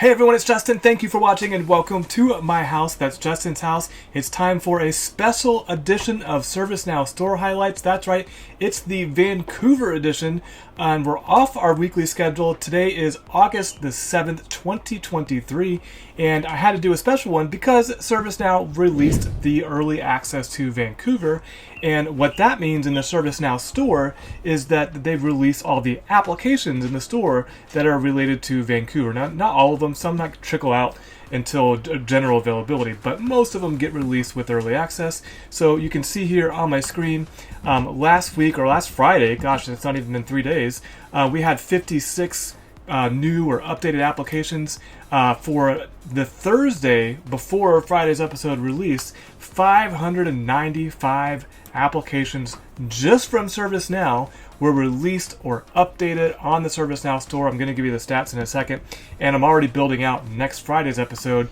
Hey everyone, it's Justin. Thank you for watching and welcome to my house. That's Justin's house. It's time for a special edition of ServiceNow store highlights. That's right, it's the Vancouver edition, and we're off our weekly schedule. Today is August the 7th, 2023, and I had to do a special one because ServiceNow released the early access to Vancouver. And what that means in the ServiceNow store is that they've released all the applications in the store that are related to Vancouver. Now, not all of them, some might trickle out until general availability, but most of them get released with early access. So you can see here on my screen, last week or last Friday, gosh, it's not even been 3 days, we had 56 new or updated applications. For the Thursday before Friday's episode release, 595 applications just from ServiceNow were released or updated on the ServiceNow store. I'm going to give you the stats in a second, and I'm already building out next Friday's episode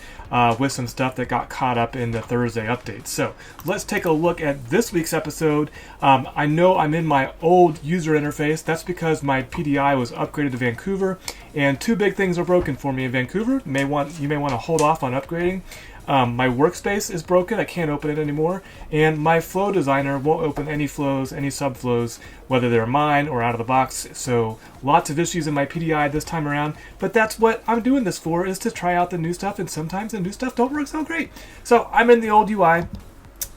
with some stuff that got caught up in the Thursday updates. So let's take a look at this week's episode. I know I'm in my old user interface. That's because my PDI was upgraded to Vancouver, and two big things are broken for me in Vancouver. You may want to hold off on upgrading. My workspace is broken, I can't open it anymore, and my flow designer won't open any flows, any subflows, whether they're mine or out of the box. So lots of issues in my PDI this time around, but that's what I'm doing this for, is to try out the new stuff, and sometimes the new stuff don't work so great. So I'm in the old UI,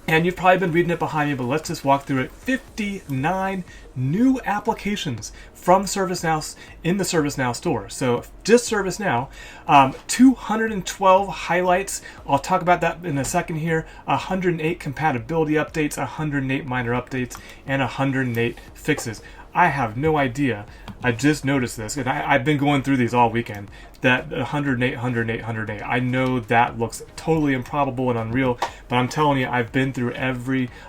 and you've probably been reading it behind me, but let's just walk through it. 59 new applications from ServiceNow in the ServiceNow store. So just ServiceNow, 212 highlights. I'll talk about that in a second here. 108 compatibility updates, 108 minor updates, and 108 fixes. I have no idea. I just noticed this, and I've been going through these all weekend, that 108, 108, 108. I know that looks totally improbable and unreal, but I'm telling you, I've been through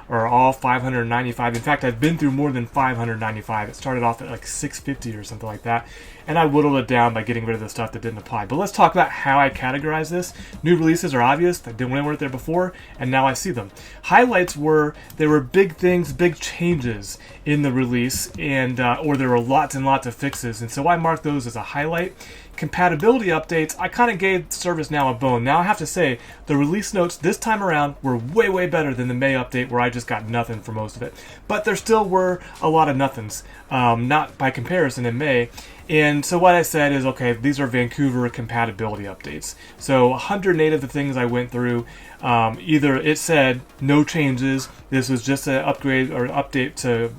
all 595. In fact, I've been through more than 595. It started off at like 650 or something like that, and I whittled it down by getting rid of the stuff that didn't apply. But let's talk about how I categorize this. New releases are obvious. They weren't there before, and now I see them. Highlights there were big things, big changes in the release, and or there were lots and lots of fixes, and so I marked those as a highlight. Compatibility updates, I kind of gave ServiceNow a bone. Now I have to say, the release notes this time around were way, way better than the May update, where I just got nothing for most of it. But there still were a lot of nothings, not by comparison in May. And so what I said is, okay, these are Vancouver compatibility updates. So 108 of the things I went through, either it said no changes, this was just an upgrade or update to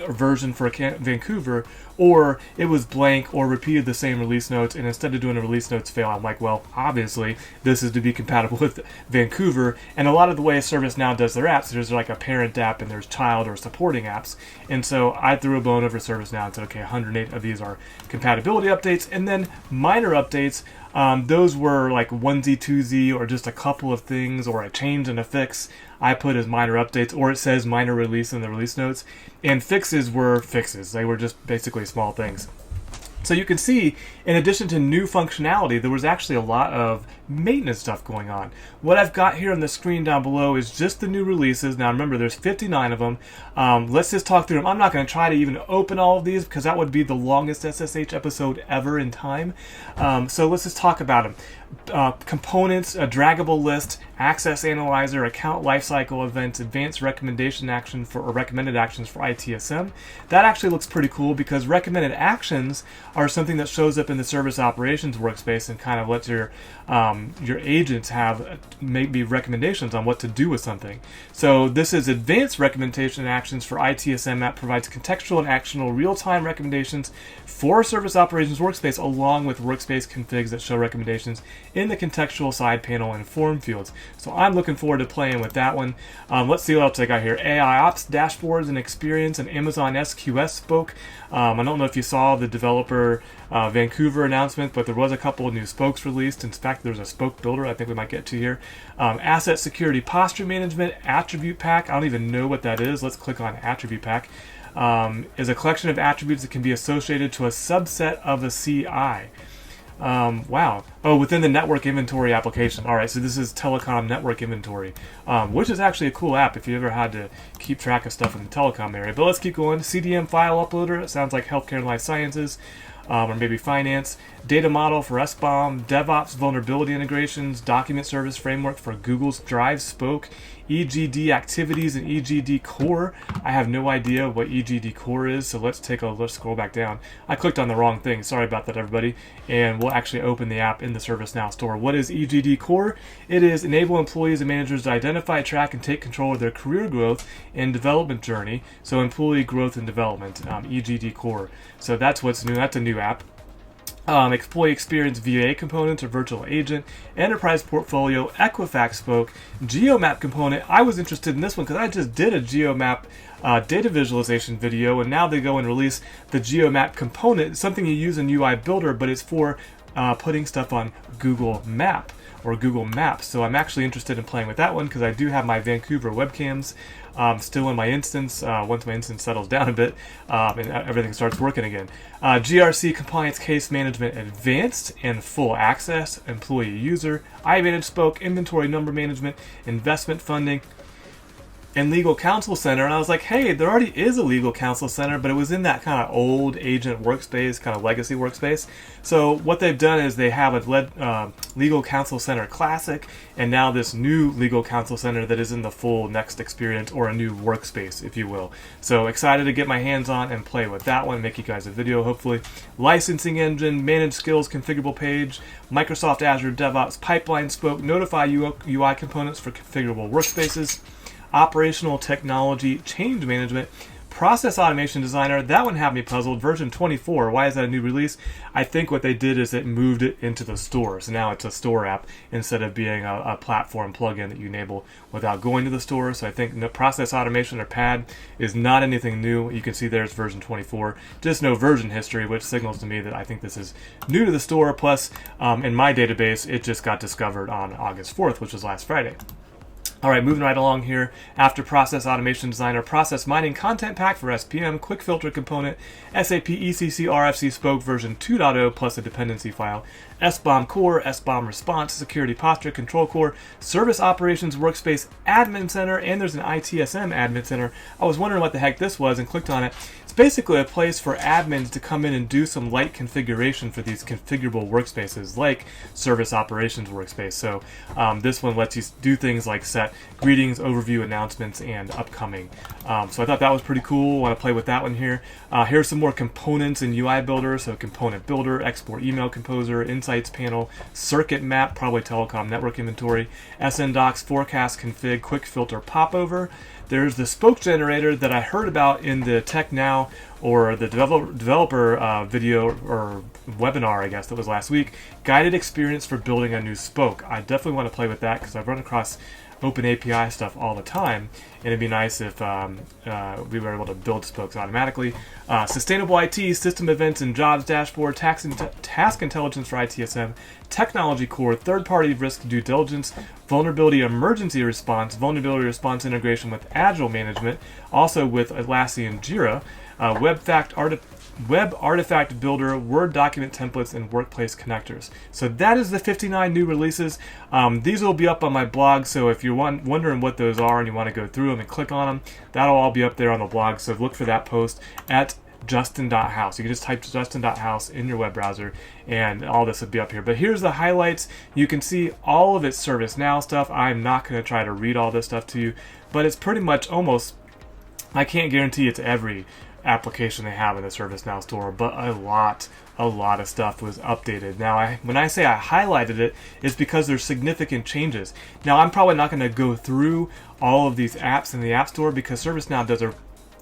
a version for Vancouver, or it was blank or repeated the same release notes, and instead of doing a release notes fail, I'm like, well, obviously this is to be compatible with Vancouver. And a lot of the way ServiceNow does their apps, there's like a parent app and there's child or supporting apps, and so I threw a bone over ServiceNow and said, okay, 108 of these are compatibility updates. And then minor updates, those were like onesie, twosie, or just a couple of things, or a change and a fix I put as minor updates, or it says minor release in the release notes. And fixes were fixes. They were just basically small things. So you can see, in addition to new functionality, there was actually a lot of maintenance stuff going on. What I've got here on the screen down below is just the new releases. Now remember, there's 59 of them. Let's just talk through them. I'm not going to try to even open all of these because that would be the longest SSH episode ever in time. So let's just talk about them. Components, a draggable list, access analyzer, account lifecycle events, advanced recommendation action or recommended actions for ITSM. That actually looks pretty cool because recommended actions are something that shows up in the service operations workspace and kind of lets your agents have maybe recommendations on what to do with something. So this is advanced recommendation actions for ITSM that provides contextual and actionable real-time recommendations for service operations workspace, along with workspace configs that show recommendations in the contextual side panel and form fields. So I'm looking forward to playing with that one. Let's see what else I got here. AI Ops dashboards and experience and Amazon SQS spoke. I don't know if you saw the developer Vancouver announcement, but there was a couple of new spokes released. In fact, there's a spoke builder I think we might get to here. Asset security posture management, attribute pack. I don't even know what that is. Let's click on attribute pack. Is a collection of attributes that can be associated to a subset of a CI. Wow. Oh, within the network inventory application. All right, so this is telecom network inventory, which is actually a cool app if you ever had to keep track of stuff in the telecom area. But let's keep going. CDM file uploader. It sounds like healthcare and life sciences. or maybe finance, data model for SBOM, DevOps vulnerability integrations, document service framework for Google's Drive Spoke, EGD activities and EGD core. I have no idea what EGD core is, so let's scroll back down. I clicked on the wrong thing, sorry about that everybody, and we'll actually open the app in the ServiceNow store. What is EGD core? It is enable employees and managers to identify, track, and take control of their career growth and development journey, so employee growth and development, EGD core. So that's what's new, that's a new app. Employee experience VA components or virtual agent, enterprise portfolio, Equifax Spoke, GeoMap component. I was interested in this one because I just did a GeoMap data visualization video, and now they go and release the GeoMap component. It's something you use in UI Builder, but it's for putting stuff on Google Map or Google Maps. So I'm actually interested in playing with that one because I do have my Vancouver webcams still in my instance. Once my instance settles down a bit and everything starts working again. GRC Compliance Case Management Advanced and Full Access, Employee User, iManage Spoke, Inventory Number Management, Investment Funding, and Legal Counsel Center. And I was like, hey, there already is a Legal Counsel Center, but it was in that kind of old agent workspace, kind of legacy workspace. So what they've done is they have a Legal Counsel Center Classic, and now this new Legal Counsel Center that is in the full next experience, or a new workspace, if you will. So excited to get my hands on and play with that one, make you guys a video hopefully. Licensing engine, manage skills, configurable page, Microsoft Azure DevOps Pipeline Spoke, notify UI components for configurable workspaces, operational technology change management, process automation designer. That one had me puzzled. Version 24. Why is that a new release? I think what they did is it moved it into the store. So now it's a store app instead of being a platform plugin that you enable without going to the store. So I think the process automation or PAD is not anything new. You can see there's version 24. Just no version history, which signals to me that I think this is new to the store. Plus, in my database, it just got discovered on August 4th, which was last Friday. All right, moving right along here. After Process Automation Designer, Process Mining Content Pack for SPM, Quick Filter Component, SAP ECC RFC Spoke version 2.0 plus a dependency file, SBOM Core, SBOM Response, Security Posture Control Core, Service Operations Workspace Admin Center, and there's an ITSM Admin Center. I was wondering what the heck this was and clicked on it. It's basically a place for admins to come in and do some light configuration for these configurable workspaces like Service Operations Workspace. So this one lets you do things like set greetings, overview, announcements, and upcoming. So I thought that was pretty cool. Want to play with that one here. Here's some more components in UI Builder. So Component Builder, Export Email Composer, Insights Panel, Circuit Map, probably Telecom Network Inventory, SN Docs, Forecast Config, Quick Filter Popover. There's the Spoke Generator that I heard about in the Tech Now or the developer video or webinar, I guess, that was last week. Guided experience for building a new Spoke. I definitely want to play with that because I've run across Open API stuff all the time, and it'd be nice if we were able to build spokes automatically. Sustainable IT, System Events and Jobs Dashboard, Task Intelligence for ITSM, Technology Core, Third-Party Risk Due Diligence, Vulnerability Emergency Response, Vulnerability Response Integration with Agile Management, also with Atlassian Jira, Web Artifact Builder, Word document templates, and workplace connectors. So that is the 59 new releases. These will be up on my blog, so if you're wondering what those are and you want to go through them and click on them, that'll all be up there on the blog. So look for that post at justin.house. You can just type justin.house in your web browser and all this will be up here. But here's the highlights. You can see all of its ServiceNow stuff. I'm not going to try to read all this stuff to you, but it's pretty much almost, I can't guarantee it's every application they have in the ServiceNow store, but a lot of stuff was updated. Now, when I say I highlighted it, it's because there's significant changes. Now, I'm probably not going to go through all of these apps in the App Store because ServiceNow does a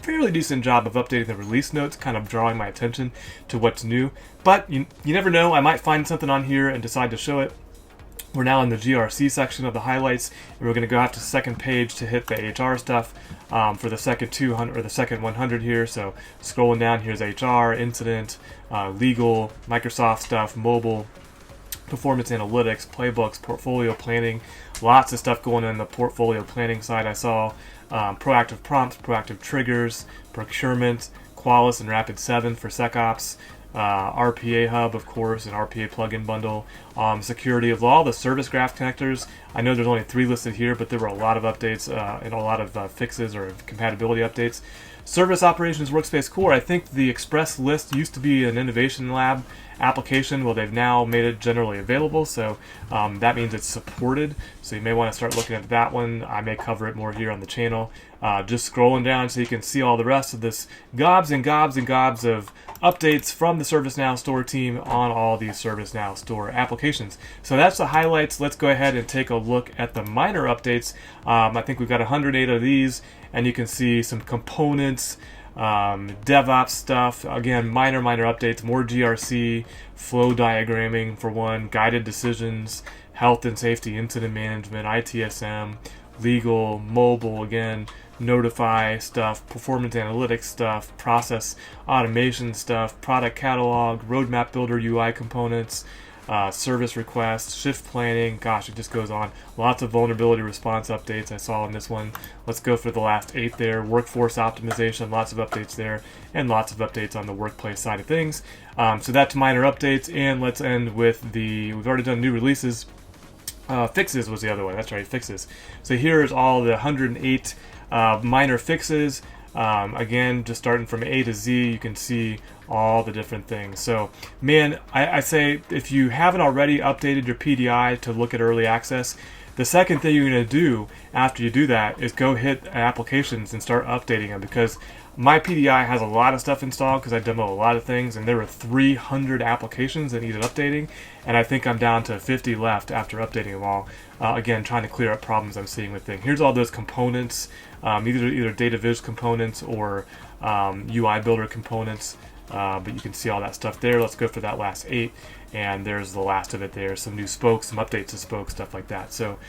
fairly decent job of updating the release notes, kind of drawing my attention to what's new. But you never know, I might find something on here and decide to show it. We're now in the GRC section of the highlights, and we're going to go out to the second page to hit the HR stuff for the second 200 or the second 100 here. So scrolling down, here's HR, incident, legal, Microsoft stuff, mobile, performance analytics, playbooks, portfolio planning. Lots of stuff going on in the portfolio planning side. I saw proactive prompts, proactive triggers, procurement, Qualys and Rapid7 for SecOps. RPA Hub, of course, and RPA plugin bundle, security of all the service graph connectors. I know there's only 3 listed here, but there were a lot of updates and a lot of fixes or compatibility updates. Service Operations Workspace Core, I think the Express list used to be an Innovation Lab application. Well, they've now made it generally available, so that means it's supported. So you may want to start looking at that one. I may cover it more here on the channel. Just scrolling down so you can see all the rest of this gobs and gobs and gobs of updates from the ServiceNow Store team on all these ServiceNow Store applications. So that's the highlights. Let's go ahead and take a look at the minor updates. I think we've got 108 of these, and you can see some components, DevOps stuff, again, minor updates, more GRC, flow diagramming for one, guided decisions, health and safety incident management, ITSM, legal, mobile, again, notify stuff, performance analytics stuff, process automation stuff, product catalog, roadmap builder UI components, service requests, shift planning, gosh, it just goes on. Lots of vulnerability response updates I saw in this one. Let's go for the last 8 there. Workforce optimization, lots of updates there, and lots of updates on the workplace side of things. So that's minor updates, and let's end with we've already done new releases. Fixes was the other one. That's right, fixes. So here's all the 108 minor fixes. Again, just starting from A to Z, you can see all the different things. So, man, I say if you haven't already updated your PDI to look at early access, the second thing you're going to do after you do that is go hit applications and start updating them, because my PDI has a lot of stuff installed because I demo a lot of things, and there were 300 applications that needed updating, and I think I'm down to 50 left after updating them all. Again, trying to clear up problems I'm seeing with things. Here's all those components, either data viz components or UI builder components, but you can see all that stuff there. Let's go for that last 8. And there's the last of it there. Some new spokes, some updates to spokes, stuff like that. So,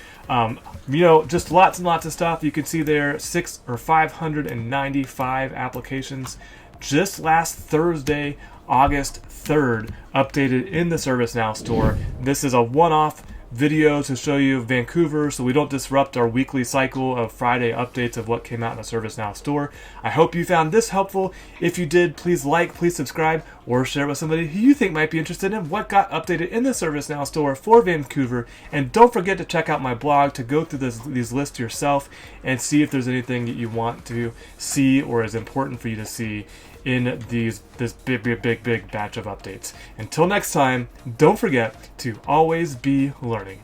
just lots and lots of stuff. You can see there 595 applications just last Thursday, August 3rd, updated in the ServiceNow store. This is a one-off video to show you Vancouver so we don't disrupt our weekly cycle of Friday updates of what came out in the ServiceNow store. I hope you found this helpful. If you did, please like, please subscribe, or share with somebody who you think might be interested in what got updated in the ServiceNow store for Vancouver. And don't forget to check out my blog to go through these lists yourself and see if there's anything that you want to see or is important for you to see in this big batch of updates. Until next time, don't forget to always be learning.